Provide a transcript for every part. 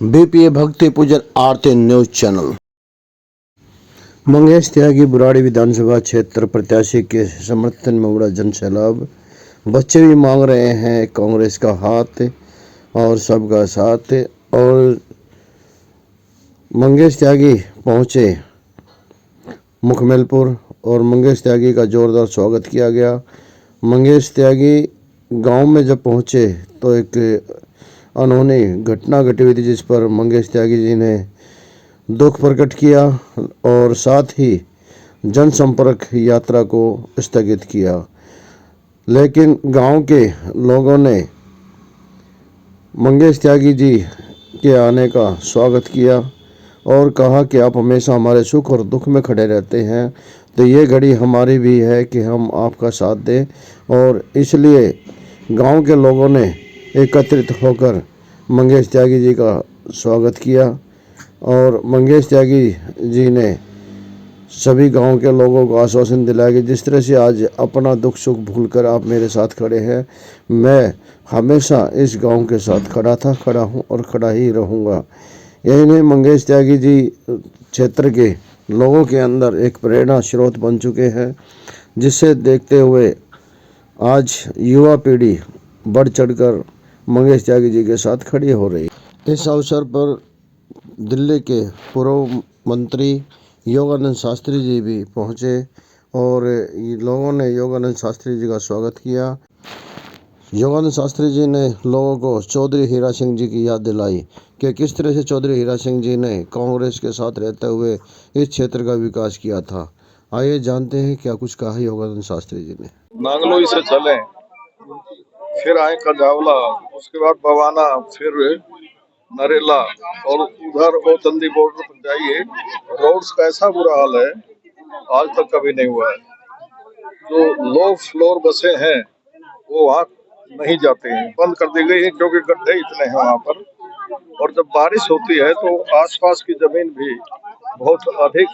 BPA भक्ति पूजन आरती news channel. Mangesh त्यागी बुराड़ी विधानसभा क्षेत्र प्रत्याशी के समर्थन में उड़ा जन सैलाब। बच्चे भी मांग रहे हैं कांग्रेस का हाथ और सबका साथ। और मंगेश त्यागी पहुंचे मुखमेलपुर और मंगेश त्यागी का जोरदार स्वागत किया गया। मंगेश त्यागी गांव में जब पहुंचे तो एक अनहोनी घटना घटी हुई थी, जिस पर मंगेश त्यागी जी ने दुख प्रकट किया और साथ ही जनसंपर्क यात्रा को स्थगित किया। लेकिन गांव के लोगों ने मंगेश त्यागी जी के आने का स्वागत किया और कहा कि आप हमेशा हमारे सुख और दुख में खड़े रहते हैं, तो ये घड़ी हमारी भी है कि हम आपका साथ दें। और इसलिए गांव के लोगों ने एकत्रित होकर मंगेश त्यागी जी का स्वागत किया और मंगेश त्यागी जी ने सभी गांव के लोगों को आश्वासन दिलाया कि जिस तरह से आज अपना दुख सुख भूलकर आप मेरे साथ खड़े हैं, मैं हमेशा इस गांव के साथ खड़ा था, खड़ा हूं और खड़ा ही रहूंगा। यही नहीं, मंगेश त्यागी जी क्षेत्र के लोगों के अंदर एक प्रेरणा स्रोत बन चुके हैं, जिसे देखते हुए आज युवा पीढ़ी बढ़ चढ़कर मंगेश त्यागी जी के साथ खड़ी हो रही। इस अवसर पर दिल्ली के पूर्व मंत्री योगानंद शास्त्री जी भी पहुंचे और लोगों ने योगानंद शास्त्री जी का स्वागत किया। योगानंद शास्त्री जी ने लोगों को चौधरी हीरा सिंह जी की याद दिलाई कि किस तरह से चौधरी हीरा सिंह जी ने कांग्रेस के साथ रहते हुए इस क्षेत्र का विकास किया था। आइए जानते हैं क्या कुछ कहा योगानंद शास्त्री जी ने। नांगलोई से चले, फिर आए कजावला, उसके बाद बवाना, फिर नरेला और उधर ओतंदी बॉर्डर पर जाइए। रोड्स का ऐसा बुरा हाल है, आज तक कभी नहीं हुआ है। जो लो फ्लोर बसें हैं वो वहाँ नहीं जाते हैं, बंद कर दी गई है क्योंकि गड्ढे इतने हैं वहाँ पर। और जब बारिश होती है तो आसपास की जमीन भी बहुत अधिक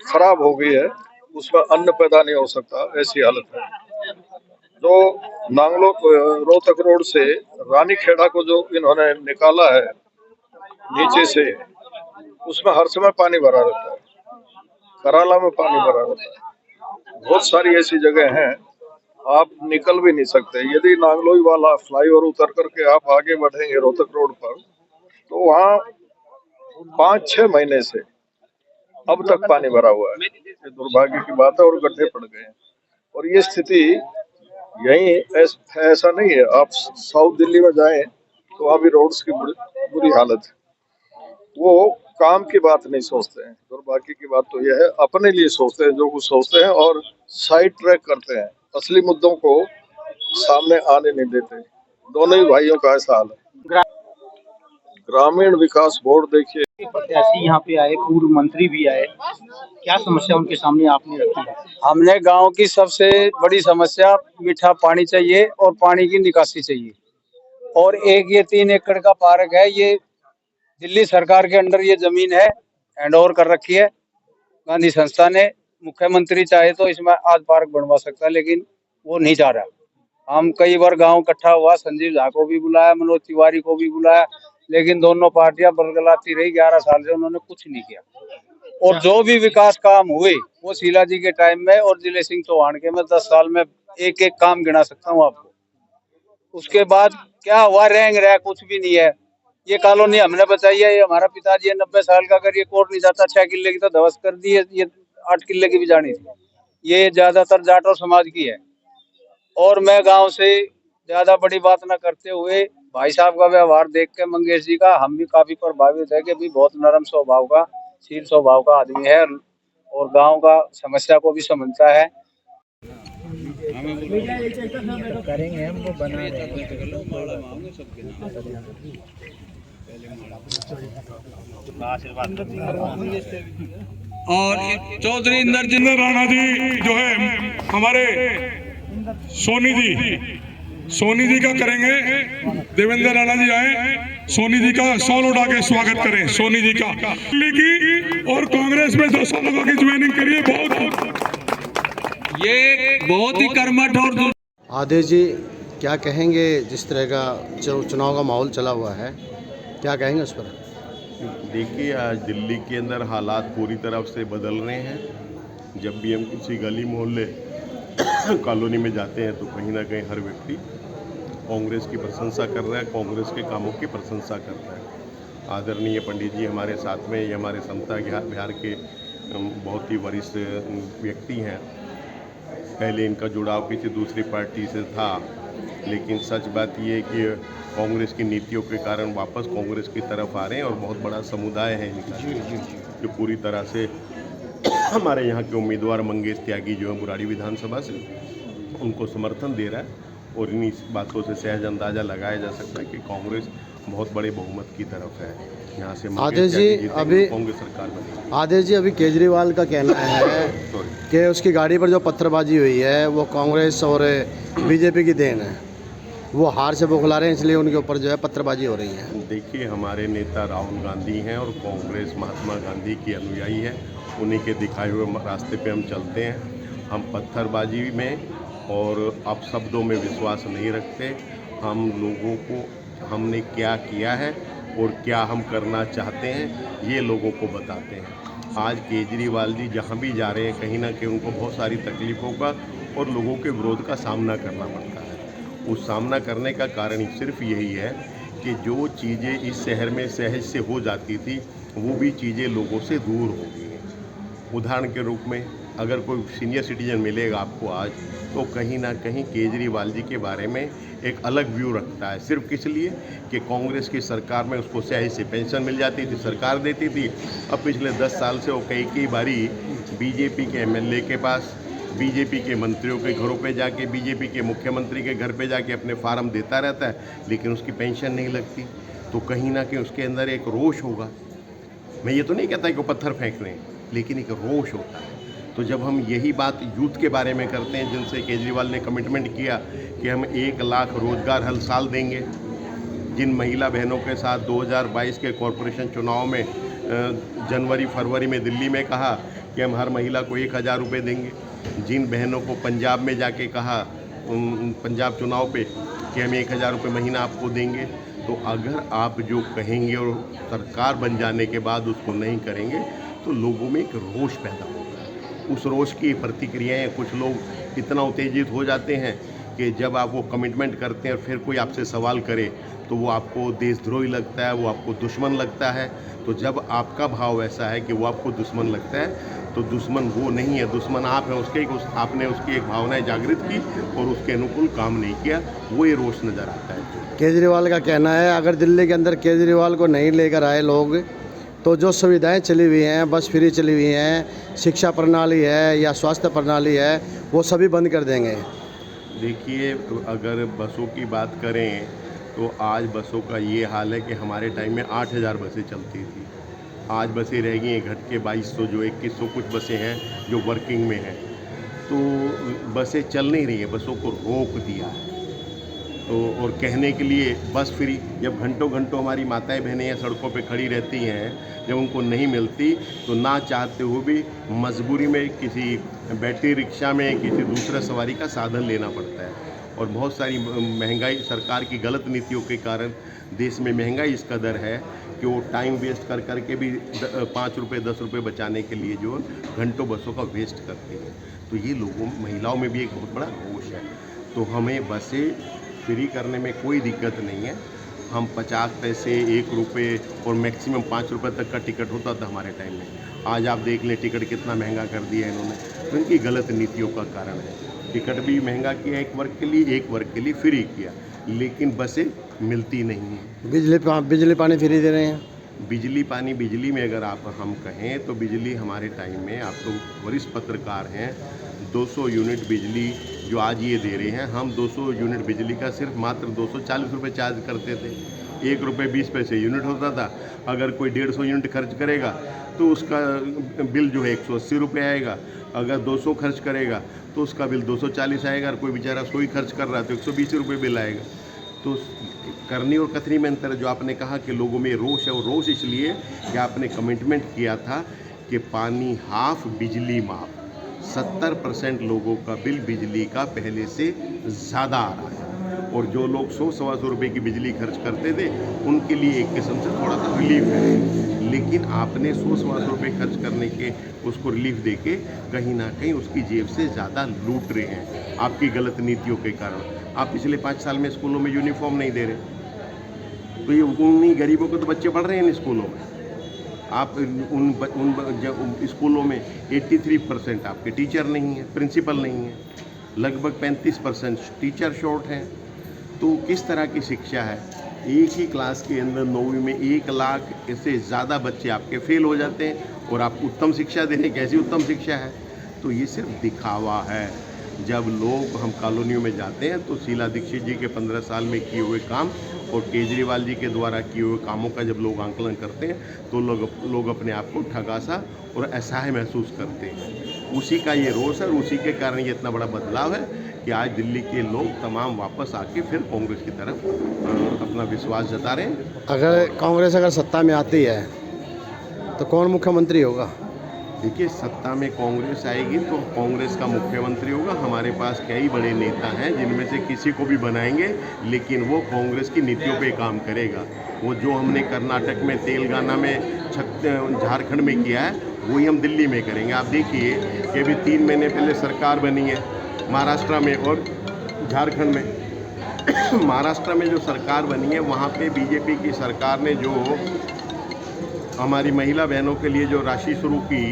खराब हो गई है, उसमें अन्न पैदा नहीं हो सकता, ऐसी हालत है। जो नांगलो रोहतक रोड से रानीखेड़ा को जो इन्होंने निकाला है नीचे से, उसमें हर समय पानी भरा रहता है, कराला में पानी भरा रहता है। बहुत सारी ऐसी जगह हैं आप निकल भी नहीं सकते। यदि नांगलोई वाला फ्लाईओवर उतर करके आप आगे बढ़ेंगे रोहतक रोड पर, तो वहाँ 5-6 महीने से अब तक पानी भरा हुआ है। ये दुर्भाग्य की बात है और गड्ढे पड़ गए हैं। और ये स्थिति यही ऐसा नहीं है, आप साउथ दिल्ली में जाएं तो अभी रोड्स की बुरी हालत है। वो काम की बात नहीं सोचते हैं। दुर्भाग्य की बात तो यह है, अपने लिए सोचते हैं जो कुछ सोचते हैं और साइड ट्रैक करते हैं, असली मुद्दों को सामने आने नहीं देते। दोनों ही भाइयों का ऐसा हाल है। ग्रामीण विकास बोर्ड देखिए, प्रत्याशी यहाँ पे आए, पूर्व मंत्री भी आए, क्या समस्या उनके सामने आपने रखी है? हमने गांव की सबसे बड़ी समस्या मीठा पानी चाहिए और पानी की निकासी चाहिए। और एक ये 3 एकड़ का पार्क है, ये दिल्ली सरकार के अंडर ये जमीन है, हैंड ओवर कर रखी है गांधी संस्था ने। मुख्यमंत्री चाहे तो इसमें आज पार्क बनवा सकता है, लेकिन वो नहीं चाह रहा। हम कई बार गांव इकट्ठा हुआ, संजीव झा को भी बुलाया, मनोज तिवारी को भी बुलाया, लेकिन दोनों पार्टियां बरगलाती रही। 11 साल से उन्होंने कुछ नहीं किया। और जो भी विकास काम हुए वो शीला जी के टाइम में और जिले सिंह चौहान के में 10 साल में एक एक काम गिना सकता हूँ आपको। उसके बाद क्या हुआ, रेंग रहा कुछ भी नहीं है। ये कॉलोनी हमने बचाई है, ये हमारा पिताजी है 90 साल का, अगर ये कोर्ट नहीं जाता 6 किले की तो ध्वस्त कर दी है, ये 8 किले की भी जानी थी। ये ज्यादातर जाटो समाज की है। और मैं गांव से ज्यादा बड़ी बात न करते हुए भाई साहब का व्यवहार देख के मंगेश जी का हम भी काफी प्रभावित है कि भी बहुत नरम स्वभाव का, शील स्वभाव का आदमी है और गांव का समस्या को भी समझता है। करेंगे हम वो बना और चौधरी इंद्रजित राणा जी जो है हमारे सोनी जी का करेंगे। देवेंद्र राणा जी आए, सोनी जी का सॉल उड़ा के स्वागत करें। सोनी जी का की और कांग्रेस में 200 लोगों की ज्वाइनिंग करिए। ये बहुत ही कर्मठ और आदेश जी क्या कहेंगे, जिस तरह का चुनाव का माहौल चला हुआ है? क्या कहेंगे उस पर? देखिए, आज दिल्ली के अंदर हालात पूरी तरफ से बदल रहे हैं। जब भी हम किसी गली मोहल्ले कॉलोनी में जाते हैं तो कहीं ना कहीं हर व्यक्ति कांग्रेस की प्रशंसा कर रहा है, कांग्रेस के कामों की प्रशंसा कर रहा है। आदरणीय पंडित जी हमारे साथ में, ये हमारे समता बिहार के बहुत ही वरिष्ठ व्यक्ति हैं। पहले इनका जुड़ाव किसी दूसरी पार्टी से था, लेकिन सच बात ये है कि कांग्रेस की नीतियों के कारण वापस कांग्रेस की तरफ आ रहे हैं और बहुत बड़ा समुदाय है इनका जो पूरी तरह से हमारे यहाँ के उम्मीदवार मंगेश त्यागी जो है बुराड़ी विधानसभा से, उनको समर्थन दे रहा है। और इन्हीं बातों से सहज अंदाज़ा लगाया जा सकता है कि कांग्रेस बहुत बड़े बहुमत की तरफ है। यहाँ से आदेश जी अभी कांग्रेस सरकार बनेगी। आदेश जी, अभी केजरीवाल का कहना है कि उसकी गाड़ी पर जो पत्थरबाजी हुई है वो कांग्रेस और बीजेपी की देन है। वो हार से बौखला रहे हैं, इसलिए उनके ऊपर जो है पत्थरबाजी हो रही है। देखिए, हमारे नेता राहुल गांधी हैं और कांग्रेस महात्मा गांधी की अनुयायी है। उन्हीं के दिखाए हुए रास्ते पे हम चलते हैं। हम पत्थरबाजी में और अपशब्दों में विश्वास नहीं रखते। हम लोगों को हमने क्या किया है और क्या हम करना चाहते हैं ये लोगों को बताते हैं। आज केजरीवाल जी जहाँ भी जा रहे हैं कहीं ना कहीं उनको बहुत सारी तकलीफ़ों का और लोगों के विरोध का सामना करना पड़ता है। उस सामना करने का कारण सिर्फ यही है कि जो चीज़ें इस शहर में सहज से हो जाती थी वो भी चीज़ें लोगों से दूर हो गई हैं। उदाहरण के रूप में अगर कोई सीनियर सिटीजन मिलेगा आपको आज, तो कहीं ना कहीं केजरीवाल जी के बारे में एक अलग व्यू रखता है, सिर्फ किस लिए कि कांग्रेस की सरकार में उसको सहज से पेंशन मिल जाती थी, सरकार देती थी। अब पिछले 10 साल से वो कई बारी बीजेपी के एमएलए के पास, बीजेपी के मंत्रियों के घरों पे जाके, बीजेपी के मुख्यमंत्री के घर पे जाके अपने फार्म देता रहता है, लेकिन उसकी पेंशन नहीं लगती। तो कहीं ना कहीं उसके अंदर एक रोष होगा। मैं ये तो नहीं कहता कि वो पत्थर फेंक रहे हैं, लेकिन एक रोष होता है। तो जब हम यही बात यूथ के बारे में करते हैं, जिनसे केजरीवाल ने कमिटमेंट किया कि हम 1 लाख रोजगार हर साल देंगे, जिन महिला बहनों के साथ 2022 के कॉरपोरेशन चुनाव में जनवरी फरवरी में दिल्ली में कहा कि हम हर महिला को 1000 रुपये देंगे, जिन बहनों को पंजाब में जाके कहा पंजाब चुनाव पे कि हम 1000 रुपये महीना आपको देंगे, तो अगर आप जो कहेंगे और सरकार बन जाने के बाद उसको नहीं करेंगे तो लोगों में एक रोष पैदा होता है। उस रोष की प्रतिक्रियाएं, कुछ लोग इतना उत्तेजित हो जाते हैं कि जब आप वो कमिटमेंट करते हैं और फिर कोई आपसे सवाल करे तो वो आपको देशद्रोही लगता है, वो आपको दुश्मन लगता है। तो जब आपका भाव ऐसा है कि वो आपको दुश्मन लगता है, तो दुश्मन वो नहीं है, दुश्मन आप हैं उसके। आपने उसकी एक भावनाएं जागृत की और उसके अनुकूल काम नहीं किया, वो ये रोष नज़र आता है। केजरीवाल का कहना है अगर दिल्ली के अंदर केजरीवाल को नहीं लेकर आए लोग, तो जो सुविधाएं चली हुई हैं, बस फ्री चली हुई हैं, शिक्षा प्रणाली है या स्वास्थ्य प्रणाली है, वो सभी बंद कर देंगे। देखिए, अगर बसों की बात करें तो आज बसों का ये हाल है कि हमारे टाइम में 8000 बसें चलती थी, आज बसें रह गई हैं घट के 2200, जो 2100 कुछ बसें हैं जो वर्किंग में हैं। तो बसें चल नहीं रही हैं, बसों को रोक दिया है। तो और कहने के लिए बस फ्री, जब घंटों घंटों हमारी माताएं बहनें यहाँ सड़कों पे खड़ी रहती हैं, जब उनको नहीं मिलती तो ना चाहते हुए भी मजबूरी में किसी बैटरी रिक्शा में किसी दूसरा सवारी का साधन लेना पड़ता है। और बहुत सारी महंगाई, सरकार की गलत नीतियों के कारण देश में महंगाई इस कदर है कि वो टाइम वेस्ट कर कर के भी 5 रुपये 10 रुपये बचाने के लिए जो घंटों बसों का वेस्ट करती है। तो ये लोगों, महिलाओं में भी एक बहुत बड़ा रोष है। तो हमें बसें फ्री करने में कोई दिक्कत नहीं है। हम 50 पैसे, 1 रुपये और मैक्सिमम 5 रुपये तक का टिकट होता था हमारे टाइम में। आज आप देख लें टिकट कितना महंगा कर दिया है इन्होंने, तो इनकी गलत नीतियों का कारण है। टिकट भी महंगा किया एक वर्ग के लिए, एक वर्ग के लिए फ्री किया, लेकिन बसें मिलती नहीं हैं। बिजली पानी फ्री दे रहे हैं। बिजली में अगर हम कहें तो बिजली हमारे टाइम में, आप लोग वरिष्ठ पत्रकार हैं, 200 यूनिट बिजली जो आज ये दे रहे हैं, हम 200 यूनिट बिजली का सिर्फ मात्र 240 रुपये चार्ज करते थे। 1 रुपये 20 पैसे यूनिट होता था। अगर कोई 150 यूनिट खर्च करेगा तो उसका बिल जो है 180 रुपये आएगा। अगर 200 खर्च करेगा तो उसका बिल 240 आएगा। और कोई बेचारा 100 ही खर्च कर रहा है तो 120 रुपये बिल आएगा। तो करनी और कथनी में अंतर है। जो आपने कहा कि लोगों में रोष है, वो रोष इसलिए कि आपने कमिटमेंट किया था कि पानी हाफ बिजली माफ। 70% लोगों का बिल बिजली का पहले से ज़्यादा आ रहा है और जो लोग 100-125 रुपये की बिजली खर्च करते थे उनके लिए एक किस्म से थोड़ा सा रिलीफ है। लेकिन आपने 100-125 रुपये खर्च करने के उसको रिलीफ देके कहीं ना कहीं उसकी जेब से ज़्यादा लूट रहे हैं आपकी गलत नीतियों के कारण। आप पिछले 5 साल में स्कूलों में यूनिफॉर्म नहीं दे रहे, तो ये उन्हीं गरीबों के तो बच्चे पढ़ रहे हैं इन स्कूलों में। आप उन स्कूलों में 83% आपके टीचर नहीं है, प्रिंसिपल नहीं है, लगभग 35% टीचर शॉर्ट हैं। तो किस तरह की शिक्षा है? एक ही क्लास के अंदर 9वीं में 1 लाख से ज़्यादा बच्चे आपके फेल हो जाते हैं और आप उत्तम शिक्षा दे रहे हैं। कैसी उत्तम शिक्षा है? तो ये सिर्फ दिखावा है। जब लोग हम कॉलोनियों में जाते हैं तो शीला दीक्षित जी के 15 साल में किए हुए काम और केजरीवाल जी के द्वारा किए हुए कामों का जब लोग आंकलन करते हैं तो लोग अपने आप को ठगासा और असहाय महसूस करते हैं। उसी का ये रोष है और उसी के कारण ये इतना बड़ा बदलाव है कि आज दिल्ली के लोग तमाम वापस आके फिर कांग्रेस की तरफ अपना विश्वास जता रहे हैं। अगर कांग्रेस सत्ता में आती है तो कौन मुख्यमंत्री होगा? देखिए, सत्ता में कांग्रेस आएगी तो कांग्रेस का मुख्यमंत्री होगा। हमारे पास कई बड़े नेता हैं जिनमें से किसी को भी बनाएंगे, लेकिन वो कांग्रेस की नीतियों पे काम करेगा। वो जो हमने कर्नाटक में, तेलंगाना में, झारखंड में किया है वही हम दिल्ली में करेंगे। आप देखिए कि अभी 3 महीने पहले सरकार बनी है महाराष्ट्र में और झारखंड में। महाराष्ट्र में जो सरकार बनी है वहाँ पे बीजेपी की सरकार ने जो हमारी महिला बहनों के लिए जो राशि शुरू की,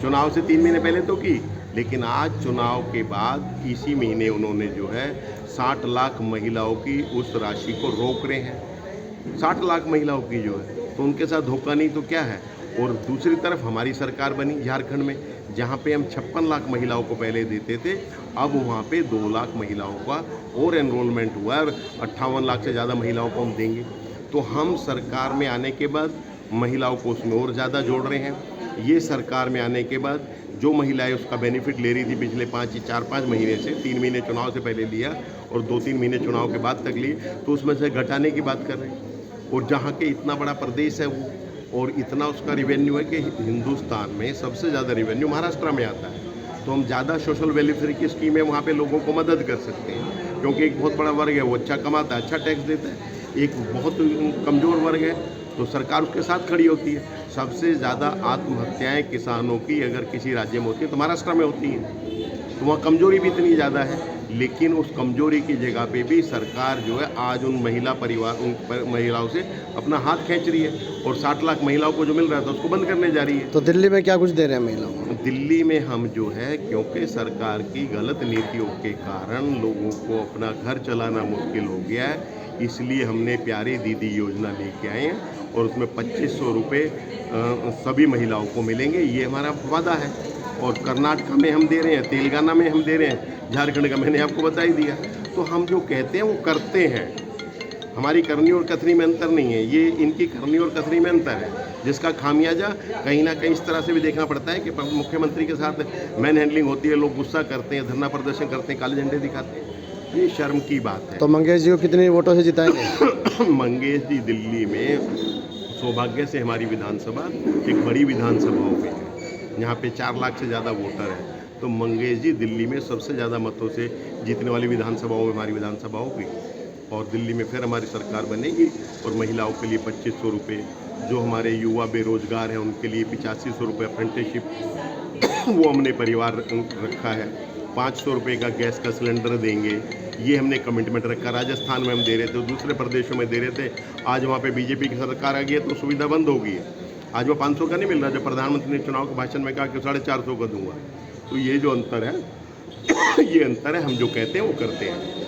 चुनाव से 3 महीने पहले तो की, लेकिन आज चुनाव के बाद इसी महीने उन्होंने जो है 60 लाख महिलाओं की उस राशि को रोक रहे हैं। 60 लाख महिलाओं की जो है, तो उनके साथ धोखा नहीं तो क्या है। और दूसरी तरफ हमारी सरकार बनी झारखंड में, जहाँ पे हम 56 लाख महिलाओं को पहले देते थे, अब वहाँ पे 2 लाख महिलाओं का और एनरोलमेंट हुआ है और 58 लाख से ज़्यादा महिलाओं को हम देंगे। तो हम सरकार में आने के बाद महिलाओं को उसमें और ज़्यादा जोड़ रहे हैं। ये सरकार में आने के बाद जो महिलाएं उसका बेनिफिट ले रही थी पिछले 4-5 महीने से, 3 महीने चुनाव से पहले लिया और 2-3 महीने चुनाव के बाद तक लिए, तो उसमें से घटाने की बात कर रहे हैं। और जहाँ के इतना बड़ा प्रदेश है वो और इतना उसका रिवेन्यू है कि हिंदुस्तान में सबसे ज़्यादा रिवेन्यू महाराष्ट्र में आता है, तो हम ज़्यादा सोशल वेलफेयर की स्कीमें वहाँ पे लोगों को मदद कर सकते हैं। क्योंकि एक बहुत बड़ा वर्ग है वो अच्छा कमाता है, अच्छा टैक्स देता है। एक बहुत कमज़ोर वर्ग है तो सरकार उसके साथ खड़ी होती है। सबसे ज़्यादा आत्महत्याएं किसानों की अगर किसी राज्य में होती है तो महाराष्ट्र में होती हैं। तो वहाँ कमजोरी भी इतनी ज़्यादा है, लेकिन उस कमजोरी की जगह पे भी सरकार जो है आज उन महिलाओं से अपना हाथ खींच रही है और 60 लाख महिलाओं को जो मिल रहा था उसको बंद करने जा रही है। तो दिल्ली में क्या कुछ दे रहे हैं महिलाओं को? दिल्ली में हम जो है, क्योंकि सरकार की गलत नीतियों के कारण लोगों को अपना घर चलाना मुश्किल हो गया है, इसलिए हमने प्यारी दीदी योजना लेके आए हैं और उसमें 2500 रुपये सभी महिलाओं को मिलेंगे। ये हमारा वादा है। और कर्नाटक में हम दे रहे हैं, तेलंगाना में हम दे रहे हैं, झारखंड का मैंने आपको बता ही दिया। तो हम जो कहते हैं वो करते हैं। हमारी करनी और कथनी में अंतर नहीं है, ये इनकी करनी और कथनी में अंतर है, जिसका खामियाजा कहीं ना कहीं इस तरह से भी देखना पड़ता है कि मुख्यमंत्री के साथ मैन हैंडलिंग होती है, लोग गुस्सा करते हैं, धरना प्रदर्शन करते हैं, काले झंडे दिखाते हैं। ये शर्म की बात है। तो मंगेश जी को कितने वोटों से जिताएंगे? मंगेश जी दिल्ली में सौभाग्य से हमारी विधानसभा एक बड़ी विधानसभा हो गई है, यहाँ पे 4 लाख से ज़्यादा वोटर हैं। तो मंगेश जी दिल्ली में सबसे ज़्यादा मतों से जीतने वाली विधानसभाओं में हमारी विधानसभा होगी और दिल्ली में फिर हमारी सरकार बनेगी। और महिलाओं के लिए 2500 रुपये, जो हमारे युवा बेरोजगार हैं उनके लिए 8500 रुपये अप्रेंटिसशिप वो हमने परिवार रखा है। 500 रुपये का गैस का सिलेंडर देंगे, ये हमने कमिटमेंट रखा। राजस्थान में हम दे रहे थे, दूसरे प्रदेशों में दे रहे थे, आज वहाँ पे बीजेपी की सरकार आ गई है तो सुविधा बंद हो गई है। आज वो 500 का नहीं मिल रहा, जब प्रधानमंत्री ने चुनाव के भाषण में कहा कि 450 का दूंगा। तो ये जो अंतर है ये अंतर है, हम जो कहते हैं वो करते हैं।